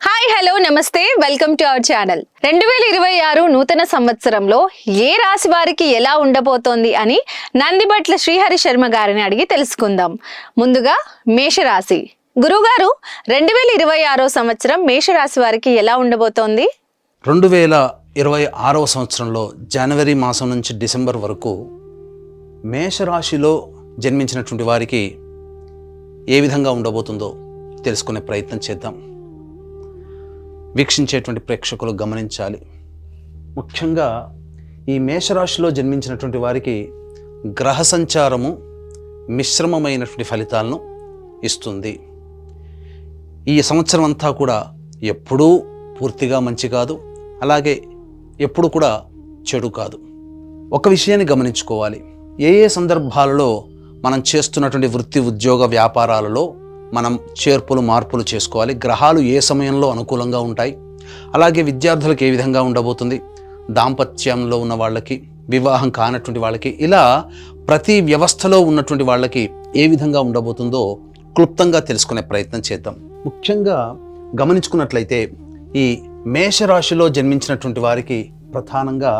Hi hello నమస్తే welcome to our channel. 2026 నూతన సంవత్సరంలో ఏ రాశి వారికి ఎలా ఉండబోతోంది అని నందిబట్ల శ్రీహరి శర్మ గారిని అడిగి తెలుసుకుందాం. ముందుగా మేషరాశి. గురుగారు, 2026 సంవత్సరం మేషరాశి వారికి ఎలా ఉండబోతోంది? 2026 సంవత్సరంలో జనవరి మాసం నుంచి డిసెంబర్ వరకు మేషరాశిలో జన్మించినటువంటి వారికి ఏ విధంగా ఉండబోతుందో తెలుసుకునే ప్రయత్నం చేద్దాం. వీక్షించేటువంటి ప్రేక్షకులు గమనించాలి. ముఖ్యంగా ఈ మేషరాశిలో జన్మించినటువంటి వారికి గ్రహ సంచారము మిశ్రమమైనటువంటి ఫలితాలను ఇస్తుంది. ఈ సంవత్సరం అంతా కూడా ఎప్పుడూ పూర్తిగా మంచి కాదు, అలాగే ఎప్పుడు కూడా చెడు కాదు. ఒక విషయాన్ని గమనించుకోవాలి. ఏ సందర్భాలలో మనం చేస్తున్నటువంటి వృత్తి ఉద్యోగ వ్యాపారాలలో మనం చేర్పులు మార్పులు చేసుకోవాలి. గ్రహాలు ఏ సమయంలో అనుకూలంగా ఉంటాయి, అలాగే విద్యార్థులకు ఏ విధంగా ఉండబోతుంది, దాంపత్యంలో ఉన్న వాళ్ళకి, వివాహం కానటువంటి వాళ్ళకి, ఇలా ప్రతి వ్యవస్థలో ఉన్నటువంటి వాళ్ళకి ఏ విధంగా ఉండబోతుందో క్లుప్తంగా తెలుసుకునే ప్రయత్నం చేద్దాం. ముఖ్యంగా గమనించుకున్నట్లయితే ఈ మేషరాశిలో జన్మించినటువంటి వారికి ప్రధానంగా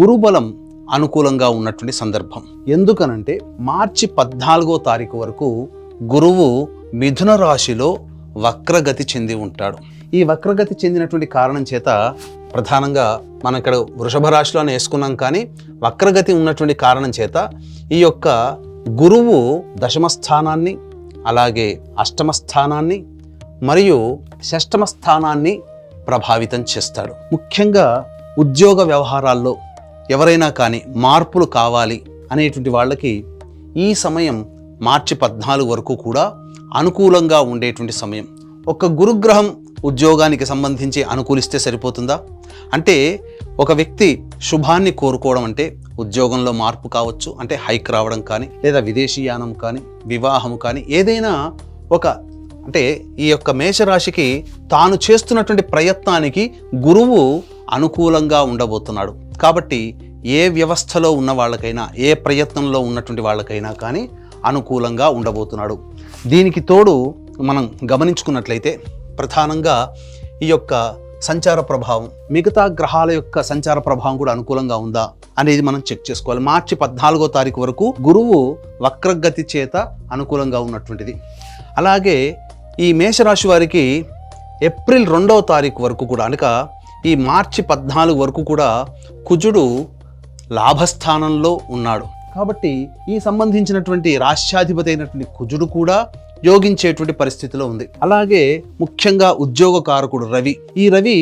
గురుబలం అనుకూలంగా ఉన్నటువంటి సందర్భం. ఎందుకనంటే మార్చి 14వ తారీఖు వరకు గురువు మిథున రాశిలో వక్రగతి చెంది ఉంటాడు. ఈ వక్రగతి చెందినటువంటి కారణం చేత ప్రధానంగా మనం ఇక్కడ వృషభ రాశిలోనే వేసుకున్నాం, కానీ వక్రగతి ఉన్నటువంటి కారణం చేత ఈ యొక్క గురువు దశమ స్థానాన్ని, అలాగే అష్టమ స్థానాన్ని మరియు షష్టమ స్థానాన్ని ప్రభావితం చేస్తాడు. ముఖ్యంగా ఉద్యోగ వ్యవహారాల్లో ఎవరైనా కానీ మార్పులు కావాలి అనేటువంటి వాళ్ళకి ఈ సమయం మార్చి 14 వరకు కూడా అనుకూలంగా ఉండేటువంటి సమయం. ఒక గురుగ్రహం ఉద్యోగానికి సంబంధించి అనుకూలిస్తే సరిపోతుందా? అంటే ఒక వ్యక్తి శుభాన్ని కోరుకోవడం అంటే ఉద్యోగంలో మార్పు కావచ్చు, అంటే హైక్ రావడం కానీ, లేదా విదేశీయానం కానీ, వివాహం కానీ, ఏదైనా అంటే ఈ యొక్క మేషరాశికి తాను చేస్తున్నటువంటి ప్రయత్నానికి గురువు అనుకూలంగా ఉండబోతున్నాడు. కాబట్టి ఏ వ్యవస్థలో ఉన్న వాళ్ళకైనా, ఏ ప్రయత్నంలో ఉన్నటువంటి వాళ్ళకైనా కానీ అనుకూలంగా ఉండబోతున్నాడు. దీనికి తోడు మనం గమనించుకున్నట్లయితే ప్రధానంగా ఈ యొక్క సంచార ప్రభావం, మిగతా గ్రహాల యొక్క సంచార ప్రభావం కూడా అనుకూలంగా ఉందా అనేది మనం చెక్ చేసుకోవాలి. మార్చి 14వ తారీఖు వరకు గురువు వక్రగతి చేత అనుకూలంగా ఉన్నటువంటిది. అలాగే ఈ మేషరాశి వారికి ఏప్రిల్ 2వ తారీఖు వరకు కూడా, అనగా ఈ మార్చి 14 వరకు కూడా కుజుడు లాభస్థానంలో ఉన్నాడు. కాబట్టి ఈ సంబంధించినటువంటి రాష్ట్రాధిపతి అయినటువంటి కుజుడు కూడా యోగించేటువంటి పరిస్థితిలో ఉంది. అలాగే ముఖ్యంగా ఉద్యోగకారకుడు రవి, ఈ రవి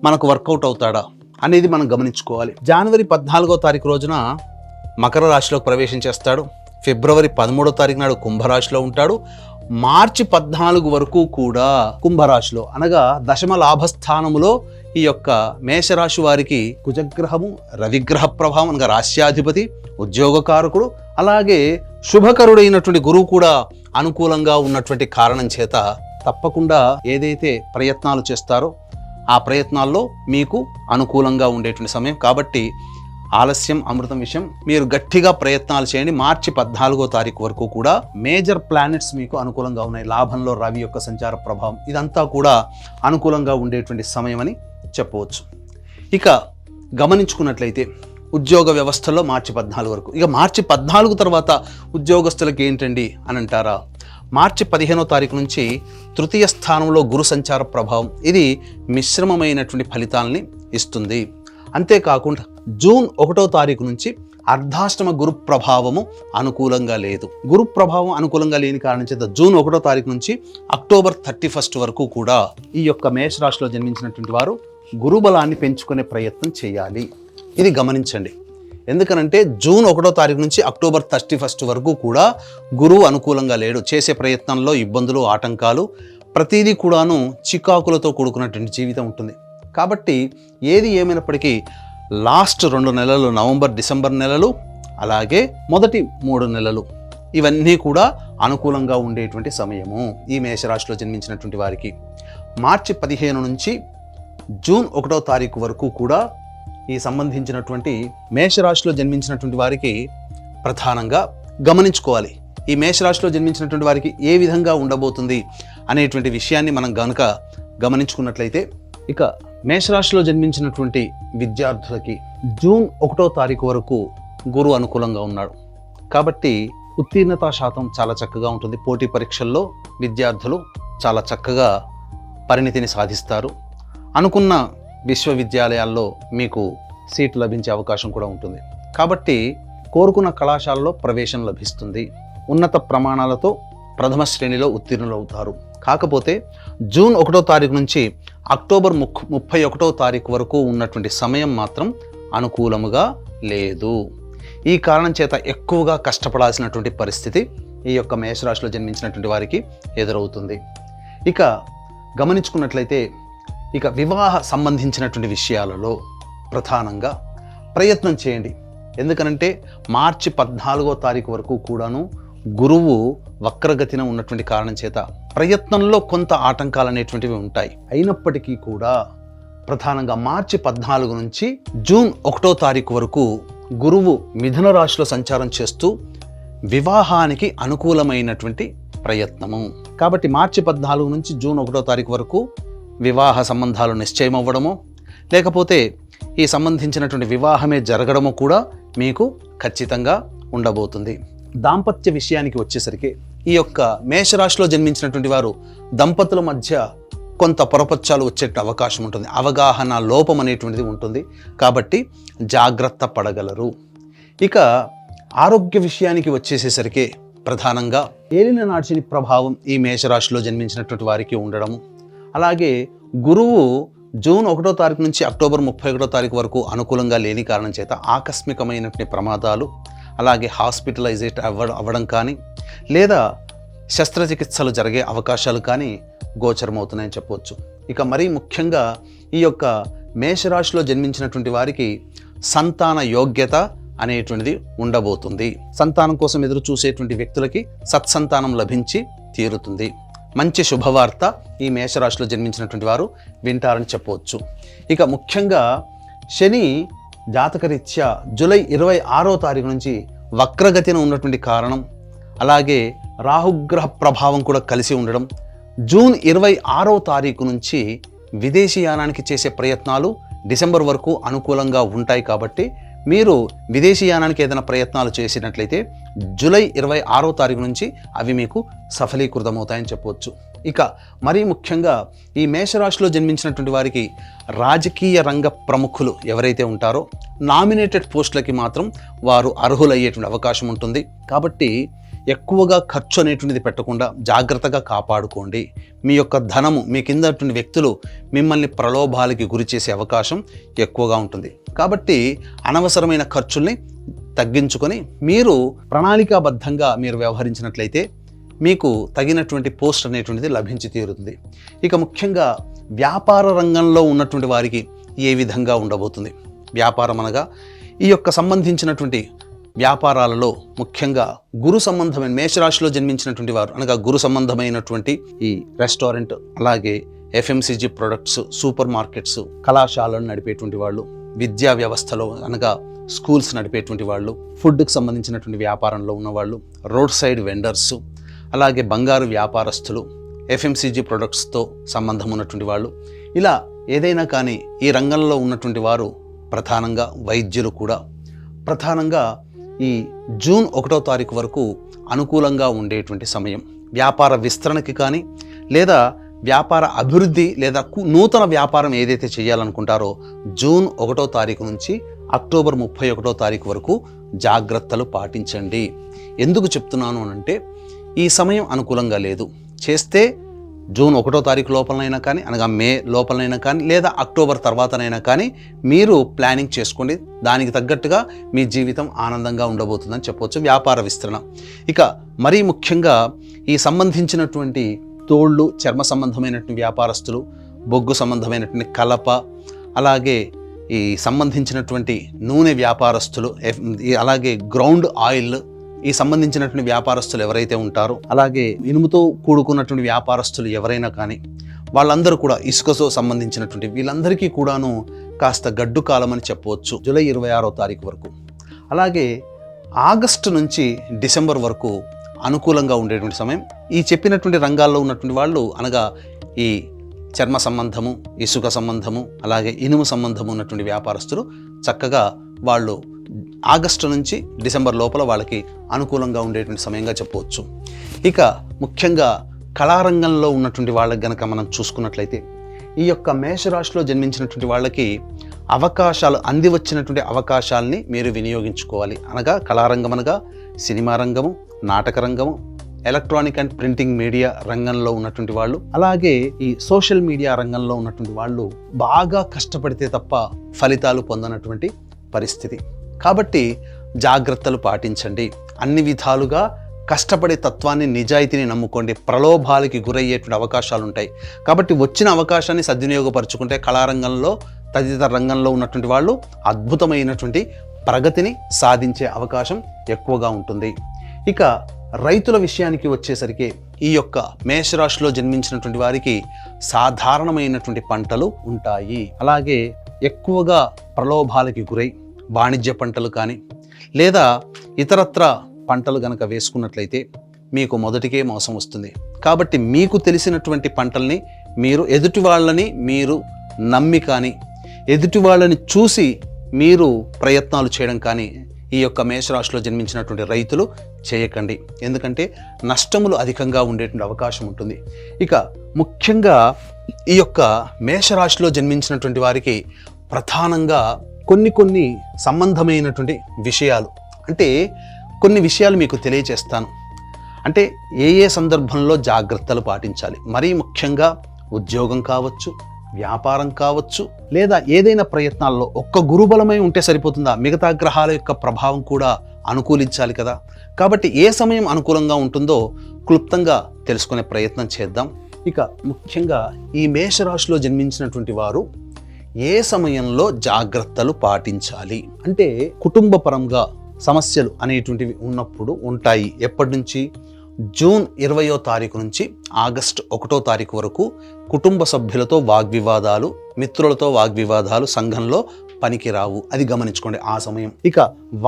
మనకు వర్కౌట్ అవుతాడా అనేది మనం గమనించుకోవాలి. జనవరి 14వ తారీఖు రోజున మకర రాశిలోకి ప్రవేశం చేస్తాడు. ఫిబ్రవరి 13వ తారీఖు నాడు కుంభరాశిలో ఉంటాడు. మార్చి 14 వరకు కూడా కుంభరాశిలో, అనగా దశమ లాభస్థానములో ఈ యొక్క మేషరాశి వారికి కుజగ్రహము, రవిగ్రహ ప్రభావం, అనగా రాశ్యాధిపతి, ఉద్యోగకారకుడు, అలాగే శుభకరుడైనటువంటి గురువు కూడా అనుకూలంగా ఉన్నటువంటి కారణం చేత తప్పకుండా ఏదైతే ప్రయత్నాలు చేస్తారో ఆ ప్రయత్నాల్లో మీకు అనుకూలంగా ఉండేటువంటి సమయం. కాబట్టి ఆలస్యం అమృతం విషయం. మీరు గట్టిగా ప్రయత్నాలు చేయండి. మార్చి 14వ తారీఖు వరకు కూడా మేజర్ ప్లానెట్స్ మీకు అనుకూలంగా ఉన్నాయి. లాభంలో రవి యొక్క సంచార ప్రభావం, ఇదంతా కూడా అనుకూలంగా ఉండేటువంటి సమయం అని చెప్పవచ్చు. ఇక గమనించుకున్నట్లయితే ఉద్యోగ వ్యవస్థలో మార్చి 14 వరకు. ఇక మార్చి 14 తర్వాత ఉద్యోగస్తులకు ఏంటండి అని అంటారా? మార్చి 15వ తారీఖు నుంచి తృతీయ స్థానంలో గురు సంచార ప్రభావం, ఇది మిశ్రమమైనటువంటి ఫలితాలని ఇస్తుంది. అంతేకాకుండా జూన్ 1వ తారీఖు నుంచి అర్ధాష్టమ గురు ప్రభావము అనుకూలంగా లేదు. గురు ప్రభావం అనుకూలంగా లేని కారణం చేత జూన్ 1వ తారీఖు నుంచి అక్టోబర్ 31 వరకు కూడా ఈ యొక్క మేషరాశిలో జన్మించినటువంటి వారు గురుబలాన్ని పెంచుకునే ప్రయత్నం చేయాలి. ఇది గమనించండి. ఎందుకనంటే జూన్ 1వ తారీఖు నుంచి అక్టోబర్ 31 వరకు కూడా గురువు అనుకూలంగా లేడు. చేసే ప్రయత్నంలో ఇబ్బందులు, ఆటంకాలు, ప్రతిదీ కూడాను చికాకులతో కూడుకున్నటువంటి జీవితం ఉంటుంది. కాబట్టి ఏది ఏమైనప్పటికీ లాస్ట్ 2 నెలలు, నవంబర్ డిసెంబర్ నెలలు, అలాగే మొదటి 3 నెలలు, ఇవన్నీ కూడా అనుకూలంగా ఉండేటువంటి సమయము ఈ మేషరాశిలో జన్మించినటువంటి వారికి. మార్చి 15 నుంచి జూన్ 1వ తారీఖు వరకు కూడా ఈ సంబంధించినటువంటి మేషరాశిలో జన్మించినటువంటి వారికి ప్రధానంగా గమనించుకోవాలి. ఈ మేషరాశిలో జన్మించినటువంటి వారికి ఏ విధంగా ఉండబోతుంది అనేటువంటి విషయాన్ని మనం గనుక గమనించుకున్నట్లయితే ఇక మేషరాశిలో జన్మించినటువంటి విద్యార్థులకి జూన్ 1వ తారీఖు వరకు గురువు అనుకూలంగా ఉన్నాడు కాబట్టి ఉత్తీర్ణతా శాతం చాలా చక్కగా ఉంటుంది. పోటీ పరీక్షల్లో విద్యార్థులు చాలా చక్కగా పరిణితిని సాధిస్తారు. అనుకున్న విశ్వవిద్యాలయాల్లో మీకు సీట్ లభించే అవకాశం కూడా ఉంటుంది. కాబట్టి కోరుకున్న కళాశాలలో ప్రవేశం లభిస్తుంది. ఉన్నత ప్రమాణాలతో ప్రథమ శ్రేణిలో ఉత్తీర్ణులు అవుతారు. కాకపోతే జూన్ 1వ తారీఖు నుంచి అక్టోబర్ 31వ తారీఖు వరకు ఉన్నటువంటి సమయం మాత్రం అనుకూలముగా లేదు. ఈ కారణం చేత ఎక్కువగా కష్టపడాల్సినటువంటి పరిస్థితి ఈ యొక్క మేషరాశిలో జన్మించినటువంటి వారికి ఎదురవుతుంది. ఇక గమనించుకున్నట్లయితే ఇక వివాహ సంబంధించినటువంటి విషయాలలో ప్రధానంగా ప్రయత్నం చేయండి. ఎందుకనంటే మార్చి 14వ తారీఖు వరకు కూడాను గురువు వక్రగతిన ఉన్నటువంటి కారణం చేత ప్రయత్నంలో కొంత ఆటంకాలు అనేటువంటివి ఉంటాయి. అయినప్పటికీ కూడా ప్రధానంగా మార్చి 14 నుంచి జూన్ 1వ తారీఖు వరకు గురువు మిథున రాశిలో సంచారం చేస్తూ వివాహానికి అనుకూలమైనటువంటి ప్రయత్నము. కాబట్టి మార్చి 14 నుంచి జూన్ 1వ తారీఖు వరకు వివాహ సంబంధాలు నిశ్చయం అవ్వడము, లేకపోతే ఈ సంబంధించినటువంటి వివాహమే జరగడము కూడా మీకు ఖచ్చితంగా ఉండబోతుంది. దాంపత్య విషయానికి వచ్చేసరికి ఈ యొక్క మేషరాశిలో జన్మించినటువంటి వారు దంపతుల మధ్య కొంత పొరపచ్చాలు వచ్చే అవకాశం ఉంటుంది. అవగాహన లోపం అనేటువంటిది ఉంటుంది. కాబట్టి జాగ్రత్త పడగలరు. ఇక ఆరోగ్య విషయానికి వచ్చేసేసరికి ప్రధానంగా ఏలిన నాడిని ప్రభావం ఈ మేషరాశిలో జన్మించినటువంటి వారికి ఉండడము, అలాగే గురువు జూన్ 1వ తారీఖు నుంచి అక్టోబర్ 31వ తారీఖు వరకు అనుకూలంగా లేని కారణం చేత ఆకస్మికమైనటువంటి ప్రమాదాలు, అలాగే హాస్పిటలైజేట్ అవ్వడం కానీ లేదా శస్త్రచికిత్సలు జరిగే అవకాశాలు కానీ గోచరమవుతున్నాయని చెప్పవచ్చు. ఇక మరీ ముఖ్యంగా ఈ యొక్క మేషరాశిలో జన్మించినటువంటి వారికి సంతాన యోగ్యత అనేటువంటిది ఉండబోతుంది. సంతానం కోసం ఎదురు చూసేటువంటి వ్యక్తులకి సత్సంతానం లభించి తీరుతుంది. మంచి శుభవార్త ఈ మేషరాశిలో జన్మించినటువంటి వారు వింటారని చెప్పవచ్చు. ఇక ముఖ్యంగా శని జాతకరీత్యా జూలై 26వ తారీఖు నుంచి వక్రగతిన ఉన్నటువంటి కారణం, అలాగే రాహుగ్రహ ప్రభావం కూడా కలిసి ఉండడం, జూన్ 26వ తారీఖు నుంచి విదేశీయానానికి చేసే ప్రయత్నాలు డిసెంబర్ వరకు అనుకూలంగా ఉంటాయి. కాబట్టి మీరు విదేశీయానానికి ఏదైనా ప్రయత్నాలు చేసినట్లయితే జూలై 26వ తారీఖు నుంచి అవి మీకు సఫలీకృతమవుతాయని చెప్పవచ్చు. ఇక మరీ ముఖ్యంగా ఈ మేషరాశిలో జన్మించినటువంటి వారికి రాజకీయ రంగ ప్రముఖులు ఎవరైతే ఉంటారో నామినేటెడ్ పోస్టులకి మాత్రం వారు అర్హులయ్యేటువంటి అవకాశం ఉంటుంది. కాబట్టి ఎక్కువగా ఖర్చు అనేటువంటిది పెట్టకుండా జాగ్రత్తగా కాపాడుకోండి. మీ యొక్క ధనము మీ కిందటువంటి వ్యక్తులు మిమ్మల్ని ప్రలోభాలకి గురి చేసే అవకాశం ఎక్కువగా ఉంటుంది. కాబట్టి అనవసరమైన ఖర్చుల్ని తగ్గించుకొని మీరు ప్రణాళికాబద్ధంగా మీరు వ్యవహరించినట్లయితే మీకు తగినటువంటి పోస్ట్ అనేటువంటిది లభించి తీరుతుంది. ఇక ముఖ్యంగా వ్యాపార రంగంలో ఉన్నటువంటి వారికి ఏ విధంగా ఉండబోతుంది? వ్యాపారం అనగా ఈ యొక్క సంబంధించినటువంటి వ్యాపారాలలో ముఖ్యంగా గురు సంబంధమైన మేషరాశిలో జన్మించినటువంటి వారు అనగా గురు సంబంధమైనటువంటి ఈ రెస్టారెంట్, అలాగే FMCG ప్రొడక్ట్స్, సూపర్ మార్కెట్స్, కళాశాలను నడిపేటువంటి వాళ్ళు, విద్యా వ్యవస్థలో అనగా స్కూల్స్ నడిపేటువంటి వాళ్ళు, ఫుడ్కి సంబంధించినటువంటి వ్యాపారంలో ఉన్నవాళ్ళు, రోడ్ సైడ్ వెండర్స్, అలాగే బంగారు వ్యాపారస్తులు, FMCG ప్రొడక్ట్స్తో సంబంధం ఉన్నటువంటి వాళ్ళు, ఇలా ఏదైనా కానీ ఈ రంగంలో ఉన్నటువంటి వారు ప్రధానంగా వైద్యులు కూడా ప్రధానంగా ఈ జూన్ 1వ తారీఖు వరకు అనుకూలంగా ఉండేటువంటి సమయం. వ్యాపార విస్తరణకి కానీ లేదా వ్యాపార అభివృద్ధి లేదా నూతన వ్యాపారం ఏదైతే చేయాలనుకుంటారో జూన్ 1వ తారీఖు నుంచి అక్టోబర్ 31వ తారీఖు వరకు జాగ్రత్తలు పాటించండి. ఎందుకు చెప్తున్నాను అంటే ఈ సమయం అనుకూలంగా లేదు. చేస్తే జూన్ 1వ తారీఖు లోపలనైనా కానీ అనగా మే లోపలనైనా కానీ లేదా అక్టోబర్ తర్వాతనైనా కానీ మీరు ప్లానింగ్ చేసుకోండి. దానికి తగ్గట్టుగా మీ జీవితం ఆనందంగా ఉండబోతుందని చెప్పవచ్చు. వ్యాపార విస్తరణ. ఇక మరీ ముఖ్యంగా ఈ సంబంధించినటువంటి తోళ్ళు, చర్మ సంబంధమైనటువంటి వ్యాపారస్తులు, బొగ్గు సంబంధమైనటువంటి కలప, అలాగే ఈ సంబంధించినటువంటి నూనె వ్యాపారస్తులు, అలాగే గ్రౌండ్ ఆయిల్ ఈ సంబంధించినటువంటి వ్యాపారస్తులు ఎవరైతే ఉంటారో, అలాగే ఇనుముతో కూడుకున్నటువంటి వ్యాపారస్తులు ఎవరైనా కానీ వాళ్ళందరూ కూడా ఇసుకతో సంబంధించినటువంటి వీళ్ళందరికీ కూడాను కాస్త గడ్డు కాలం అని చెప్పవచ్చు జూలై 26వ తారీఖు వరకు. అలాగే ఆగస్టు నుంచి డిసెంబర్ వరకు అనుకూలంగా ఉండేటువంటి సమయం. ఈ చెప్పినటువంటి రంగాల్లో ఉన్నటువంటి వాళ్ళు అనగా ఈ చర్మ సంబంధము, ఇసుక సంబంధము, అలాగే ఇనుము సంబంధము ఉన్నటువంటి వ్యాపారస్తులు చక్కగా వాళ్ళు ఆగస్టు నుంచి డిసెంబర్ లోపల వాళ్ళకి అనుకూలంగా ఉండేటువంటి సమయంగా చెప్పవచ్చు. ఇక ముఖ్యంగా కళారంగంలో ఉన్నటువంటి వాళ్ళకి గనక మనం చూసుకున్నట్లయితే ఈ యొక్క మేషరాశిలో జన్మించినటువంటి వాళ్ళకి అవకాశాలు అంది వచ్చినటువంటి అవకాశాలని మీరు వినియోగించుకోవాలి. అనగా కళారంగం అనగా సినిమా రంగము, నాటక రంగము, ఎలక్ట్రానిక్ అండ్ ప్రింటింగ్ మీడియా రంగంలో ఉన్నటువంటి వాళ్ళు, అలాగే ఈ సోషల్ మీడియా రంగంలో ఉన్నటువంటి వాళ్ళు బాగా కష్టపడితే తప్ప ఫలితాలు పొందనటువంటి పరిస్థితి. కాబట్టి జాగ్రత్తలు పాటించండి. అన్ని విధాలుగా కష్టపడే తత్వాన్ని, నిజాయితీని నమ్ముకోండి. ప్రలోభాలకి గురయ్యేటువంటి అవకాశాలు ఉంటాయి. కాబట్టి వచ్చిన అవకాశాన్ని సద్వినియోగపరుచుకుంటే కళారంగంలో, తదితర రంగంలో ఉన్నటువంటి వాళ్ళు అద్భుతమైనటువంటి ప్రగతిని సాధించే అవకాశం ఎక్కువగా ఉంటుంది. ఇక రైతుల విషయానికి వచ్చేసరికి ఈ యొక్క మేషరాశిలో జన్మించినటువంటి వారికి సాధారణమైనటువంటి పంటలు ఉంటాయి. అలాగే ఎక్కువగా ప్రలోభాలకి గురై వాణిజ్య పంటలు కానీ లేదా ఇతరత్ర పంటలు గనక వేసుకున్నట్లయితే మీకు మొదటికే మోసం వస్తుంది. కాబట్టి మీకు తెలిసినటువంటి పంటల్ని మీరు ఎదుటి వాళ్ళని మీరు నమ్మి కానీ ఎదుటి వాళ్ళని చూసి మీరు ప్రయత్నాలు చేయడం కానీ ఈ యొక్క మేషరాశిలో జన్మించినటువంటి రైతులు చేయకండి. ఎందుకంటే నష్టములు అధికంగా ఉండేటువంటి అవకాశం ఉంటుంది. ఇక ముఖ్యంగా ఈ యొక్క మేషరాశిలో జన్మించినటువంటి వారికి ప్రధానంగా కొన్ని సంబంధమైనటువంటి విషయాలు, అంటే కొన్ని విషయాలు మీకు తెలియజేస్తాను. అంటే ఏ సందర్భంలో జాగ్రత్తలు పాటించాలి. మరీ ముఖ్యంగా ఉద్యోగం కావచ్చు, వ్యాపారం కావచ్చు, లేదా ఏదైనా ప్రయత్నాల్లో ఒక్క గురుబలమై ఉంటే సరిపోతుందా? మిగతా గ్రహాల యొక్క ప్రభావం కూడా అనుకూలించాలి కదా. కాబట్టి ఏ సమయం అనుకూలంగా ఉంటుందో క్లుప్తంగా తెలుసుకునే ప్రయత్నం చేద్దాం. ఇక ముఖ్యంగా ఈ మేషరాశిలో జన్మించినటువంటి వారు ఏ సమయంలో జాగ్రత్తలు పాటించాలి అంటే, కుటుంబపరంగా సమస్యలు అనేటువంటివి ఉన్నప్పుడు ఉంటాయి. ఎప్పటి నుంచి? జూన్ 20వ తారీఖు నుంచి ఆగస్టు 1వ తారీఖు వరకు కుటుంబ సభ్యులతో వాగ్వివాదాలు, మిత్రులతో వాగ్వివాదాలు సంఘంలో పనికిరావు. అది గమనించుకోండి ఆ సమయం. ఇక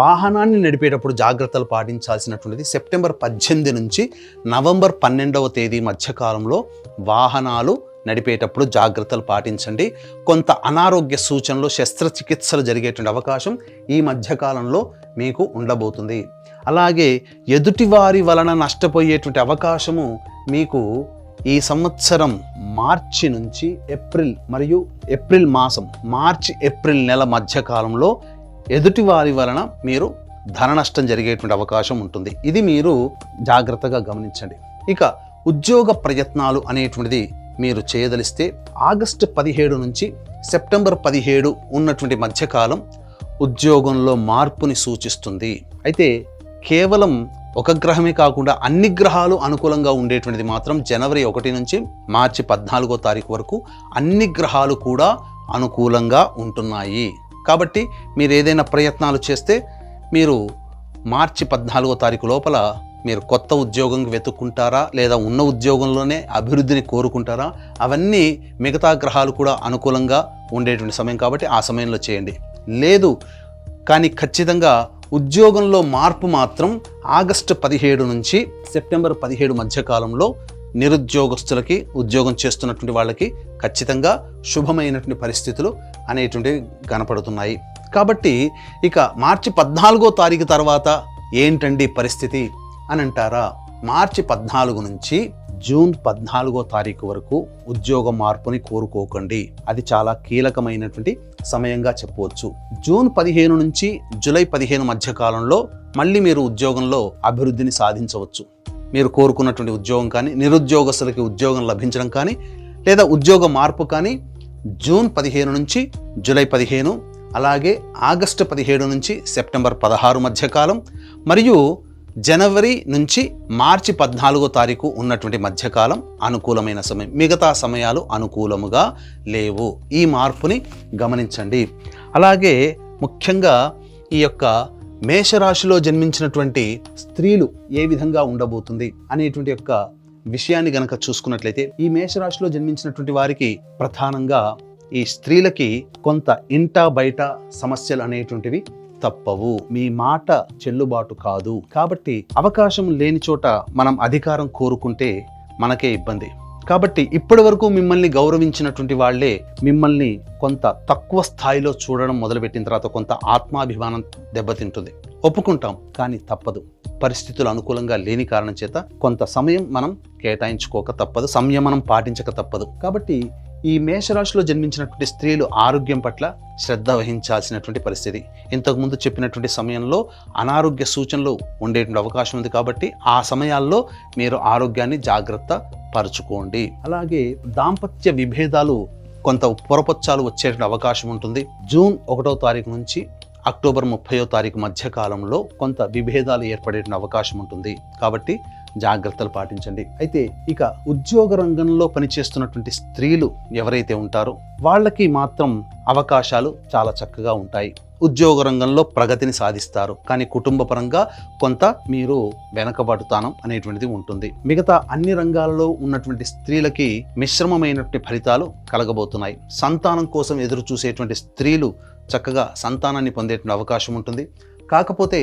వాహనాన్ని నడిపేటప్పుడు జాగ్రత్తలు పాటించాల్సినటువంటిది సెప్టెంబర్ 18 నుంచి నవంబర్ 12వ తేదీ మధ్యకాలంలో వాహనాలు నడిపేటప్పుడు జాగ్రత్తలు పాటించండి. కొంత అనారోగ్య సూచనలు, శస్త్రచికిత్సలు జరిగేటువంటి అవకాశం ఈ మధ్యకాలంలో మీకు ఉండబోతుంది. అలాగే ఎదుటివారి వలన నష్టపోయేటువంటి అవకాశము మీకు ఈ సంవత్సరం మార్చి నుంచి ఏప్రిల్ మాసం, మార్చి-ఏప్రిల్ నెల మధ్యకాలంలో ఎదుటివారి వలన మీరు ధన నష్టం జరిగేటువంటి అవకాశం ఉంటుంది. ఇది మీరు జాగ్రత్తగా గమనించండి. ఇక ఉద్యోగ ప్రయత్నాలు అనేటువంటిది మీరు చేయదలిస్తే ఆగస్టు 17 నుంచి సెప్టెంబర్ 17 ఉన్నటువంటి మధ్యకాలం ఉద్యోగంలో మార్పుని సూచిస్తుంది. అయితే కేవలం ఒక గ్రహమే కాకుండా అన్ని గ్రహాలు అనుకూలంగా ఉండేటువంటిది మాత్రం జనవరి 1 నుంచి మార్చి 14వ తారీఖు వరకు అన్ని గ్రహాలు కూడా అనుకూలంగా ఉంటున్నాయి. కాబట్టి మీరు ఏదైనా ప్రయత్నాలు చేస్తే మీరు మార్చి 14వ తారీఖు లోపల మీరు కొత్త ఉద్యోగం వెతుక్కుంటారా, లేదా ఉన్న ఉద్యోగంలోనే అభివృద్ధిని కోరుకుంటారా, అవన్నీ మిగతా గ్రహాలు కూడా అనుకూలంగా ఉండేటువంటి సమయం కాబట్టి ఆ సమయంలో చేయండి. లేదు కానీ ఖచ్చితంగా ఉద్యోగంలో మార్పు మాత్రం ఆగస్టు 17 నుంచి సెప్టెంబర్ 17 మధ్యకాలంలో నిరుద్యోగస్తులకి, ఉద్యోగం చేస్తున్నటువంటి వాళ్ళకి ఖచ్చితంగా శుభమైనటువంటి పరిస్థితులు అనేటువంటివి కనపడుతున్నాయి. కాబట్టి ఇక మార్చి 14వ తారీఖు తర్వాత ఏంటండి పరిస్థితి అని అంటారా? మార్చి 14 నుంచి జూన్ 14వ తారీఖు వరకు ఉద్యోగ మార్పుని కోరుకోకండి. అది చాలా కీలకమైనటువంటి సమయంగా చెప్పవచ్చు. జూన్ 15 నుంచి జూలై 15 మధ్య కాలంలో మళ్ళీ మీరు ఉద్యోగంలో అభివృద్ధిని సాధించవచ్చు. మీరు కోరుకున్నటువంటి ఉద్యోగం కానీ, నిరుద్యోగస్తులకి ఉద్యోగం లభించడం కానీ, లేదా ఉద్యోగ మార్పు కానీ జూన్ 15 నుంచి జూలై 15, అలాగే ఆగస్టు 17 నుంచి సెప్టెంబర్ 16 మధ్యకాలం, మరియు జనవరి నుంచి మార్చి 14వ తారీఖు ఉన్నటువంటి మధ్యకాలం అనుకూలమైన సమయం. మిగతా సమయాలు అనుకూలముగా లేవు. ఈ మార్పుని గమనించండి. అలాగే ముఖ్యంగా ఈ యొక్క మేషరాశిలో జన్మించినటువంటి స్త్రీలు ఏ విధంగా ఉండబోతుంది అనేటువంటి యొక్క విషయాన్ని గనక చూసుకున్నట్లయితే, ఈ మేషరాశిలో జన్మించినటువంటి వారికి ప్రధానంగా ఈ స్త్రీలకి కొంత ఇంట బయట సమస్యలు అనేటువంటివి తప్పవు. మీ మాట చెల్లుబాటు కాదు. కాబట్టి అవకాశం లేని చోట మనం అధికారం కోరుకుంటే మనకే ఇబ్బంది. కాబట్టి ఇప్పటి వరకు మిమ్మల్ని గౌరవించినటువంటి వాళ్ళే మిమ్మల్ని కొంత తక్కువ స్థాయిలో చూడడం మొదలుపెట్టిన తర్వాత కొంత ఆత్మాభిమానం దెబ్బతింటుంది. ఒప్పుకుంటాం, కానీ తప్పదు. పరిస్థితులు అనుకూలంగా లేని కారణం చేత కొంత సమయం మనం కేటాయించుకోక తప్పదు, సంయమనం పాటించక తప్పదు. కాబట్టి ఈ మేషరాశిలో జన్మించినటువంటి స్త్రీలు ఆరోగ్యం పట్ల శ్రద్ధ వహించాల్సినటువంటి పరిస్థితి. ఇంతకుముందు చెప్పినటువంటి సమయంలో అనారోగ్య సూచనలు ఉండేటువంటి అవకాశం ఉంది. కాబట్టి ఆ సమయాల్లో మీరు ఆరోగ్యాన్ని జాగ్రత్త పరుచుకోండి. అలాగే దాంపత్య విభేదాలు, కొంత పొరపచ్చాలు వచ్చేటువంటి అవకాశం ఉంటుంది. జూన్ 1వ తారీఖు నుంచి అక్టోబర్ 30వ తారీఖు మధ్య కాలంలో కొంత విభేదాలు ఏర్పడే అవకాశం ఉంటుంది. కాబట్టి జాగ్రత్తలు పాటించండి. అయితే ఇక ఉద్యోగ రంగంలో పనిచేస్తున్నటువంటి స్త్రీలు ఎవరైతే ఉంటారో వాళ్ళకి మాత్రం అవకాశాలు చాలా చక్కగా ఉంటాయి. ఉద్యోగ రంగంలో ప్రగతిని సాధిస్తారు. కానీ కుటుంబ పరంగా కొంత మీరు వెనకబడుతానం అనేటువంటిది ఉంటుంది. మిగతా అన్ని రంగాలలో ఉన్నటువంటి స్త్రీలకి మిశ్రమమైనటువంటి ఫలితాలు కలగబోతున్నాయి. సంతానం కోసం ఎదురు చూసేటువంటి స్త్రీలు చక్కగా సంతానాన్ని పొందేటువంటి అవకాశం ఉంటుంది. కాకపోతే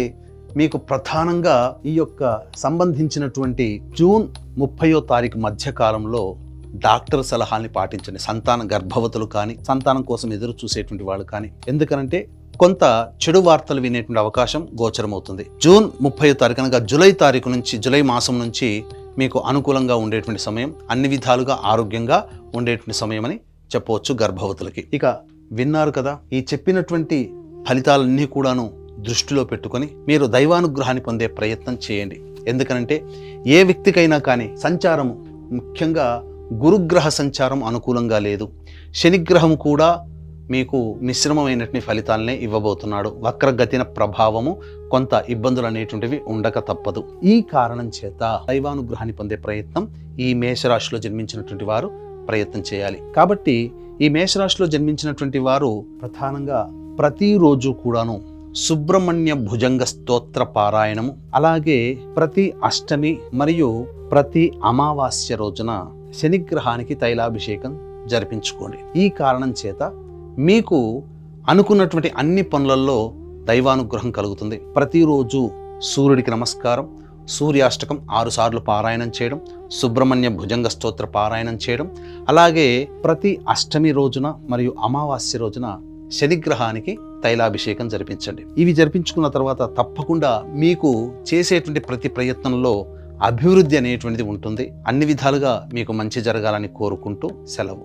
మీకు ప్రధానంగా ఈ యొక్క సంబంధించినటువంటి జూన్ 30వ తారీఖు మధ్య కాలంలో డాక్టర్ సలహాల్ని పాటించండి. సంతాన గర్భవతులు కానీ, సంతానం కోసం ఎదురు చూసేటువంటి వాళ్ళు కానీ. ఎందుకనంటే కొంత చెడు వార్తలు వినేటువంటి అవకాశం గోచరమవుతుంది. జూన్ 30వ తారీఖు అనగా జూలై మాసం నుంచి మీకు అనుకూలంగా ఉండేటువంటి సమయం, అన్ని విధాలుగా ఆరోగ్యంగా ఉండేటువంటి సమయం అని చెప్పవచ్చు గర్భవతులకి. ఇక విన్నారు కదా, ఈ చెప్పినటువంటి ఫలితాలన్నీ కూడాను దృష్టిలో పెట్టుకొని మీరు దైవానుగ్రహాన్ని పొందే ప్రయత్నం చేయండి. ఎందుకనంటే ఏ వ్యక్తికైనా కానీ సంచారము, ముఖ్యంగా గురుగ్రహ సంచారం అనుకూలంగా లేదు. శనిగ్రహం కూడా మీకు మిశ్రమమైనటువంటి ఫలితాలనే ఇవ్వబోతున్నాడు. వక్రగతిన ప్రభావము, కొంత ఇబ్బందులు అనేటువంటివి ఉండక తప్పదు. ఈ కారణం చేత దైవానుగ్రహాన్ని పొందే ప్రయత్నం ఈ మేషరాశిలో జన్మించినటువంటి వారు ప్రయత్నం చేయాలి. కాబట్టి ఈ మేషరాశిలో జన్మించినటువంటి వారు ప్రధానంగా ప్రతిరోజు కూడాను సుబ్రహ్మణ్య భుజంగ స్తోత్ర పారాయణము, అలాగే ప్రతి అష్టమి మరియు ప్రతి అమావాస్య రోజున శనిగ్రహానికి తైలాభిషేకం జరిపించుకోండి. ఈ కారణం చేత మీకు అనుకున్నటువంటి అన్ని పనులలో దైవానుగ్రహం కలుగుతుంది. ప్రతిరోజు సూర్యుడికి నమస్కారం, సూర్యాష్టకం 6 సార్లు పారాయణం చేయడం, సుబ్రహ్మణ్య భుజంగ స్తోత్ర పారాయణం చేయడం, అలాగే ప్రతి అష్టమి రోజున మరియు అమావాస్య రోజున శనిగ్రహానికి తైలాభిషేకం జరిపించండి. ఇవి జరిపించుకున్న తర్వాత తప్పకుండా మీకు చేసేటువంటి ప్రతి ప్రయత్నంలో అభివృద్ధి అనేటువంటిది ఉంటుంది. అన్ని విధాలుగా మీకు మంచి జరగాలని కోరుకుంటూ సెలవు.